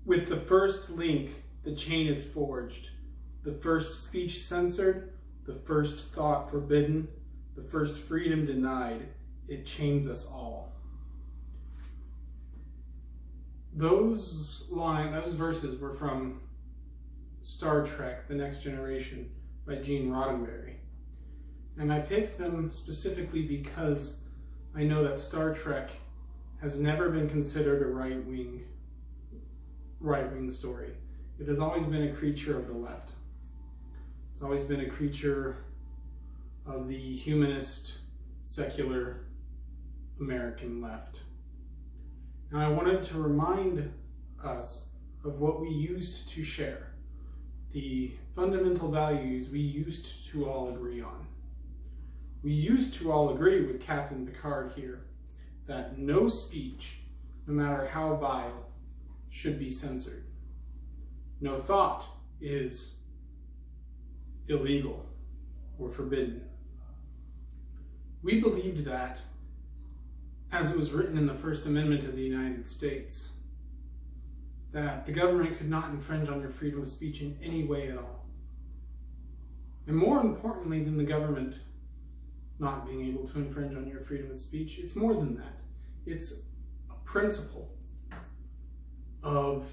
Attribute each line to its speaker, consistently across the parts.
Speaker 1: With the first link, the chain is forged. The first speech censored, the first thought forbidden, the first freedom denied, it chains us all. Those verses were from Star Trek: The Next Generation by Gene Roddenberry. And I picked them specifically because I know that Star Trek has never been considered a right-wing story. It has always been a creature of the left. It's always been a creature of the humanist, secular American left. And I wanted to remind us of what we used to share, the fundamental values we used to all agree on. We used to all agree with Captain Picard here that no speech, no matter how vile, should be censored. No thought is illegal or forbidden. We believed that as it was written in the First Amendment of the United States, that the government could not infringe on your freedom of speech in any way at all. And more importantly than the government not being able to infringe on your freedom of speech, it's more than that. It's a principle of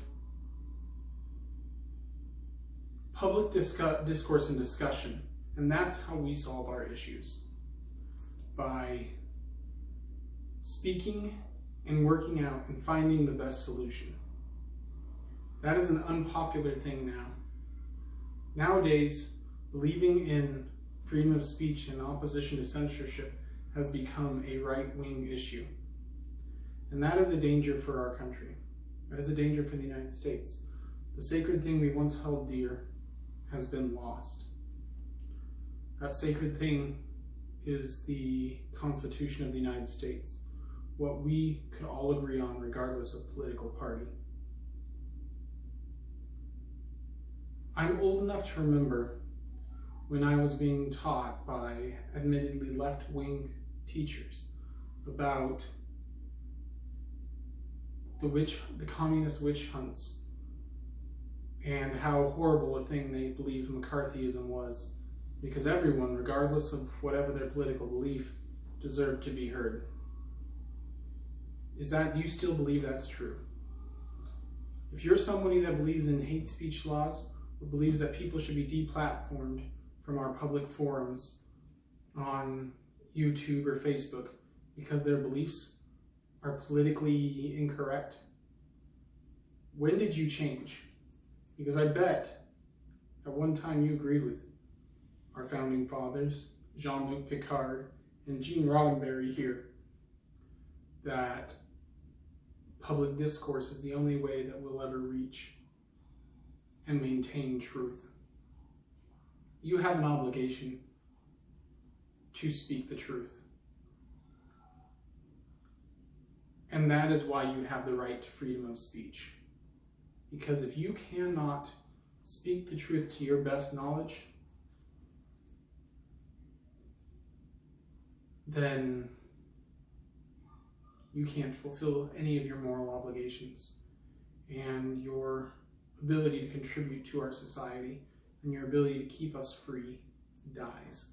Speaker 1: public discourse and discussion. And that's how we solve our issues. By speaking and working out and finding the best solution. That is an unpopular thing now. Nowadays, believing in freedom of speech and opposition to censorship has become a right-wing issue. And that is a danger for our country. That is a danger for the United States. The sacred thing we once held dear has been lost. That sacred thing is the Constitution of the United States, what we could all agree on regardless of political party. I'm old enough to remember when I was being taught by admittedly left-wing teachers about the communist witch hunts and how horrible a thing they believed McCarthyism was, because everyone, regardless of whatever their political belief, deserved to be heard. Do you still believe that's true? If you're somebody that believes in hate speech laws, or believes that people should be deplatformed from our public forums on YouTube or Facebook because their beliefs are politically incorrect, when did you change? Because I bet at one time you agreed with our founding fathers, Jean-Luc Picard and Gene Roddenberry here, that public discourse is the only way that we'll ever reach and maintain truth. You have an obligation to speak the truth. And that is why you have the right to freedom of speech. Because if you cannot speak the truth to your best knowledge, then you can't fulfill any of your moral obligations, and your ability to contribute to our society and your ability to keep us free dies.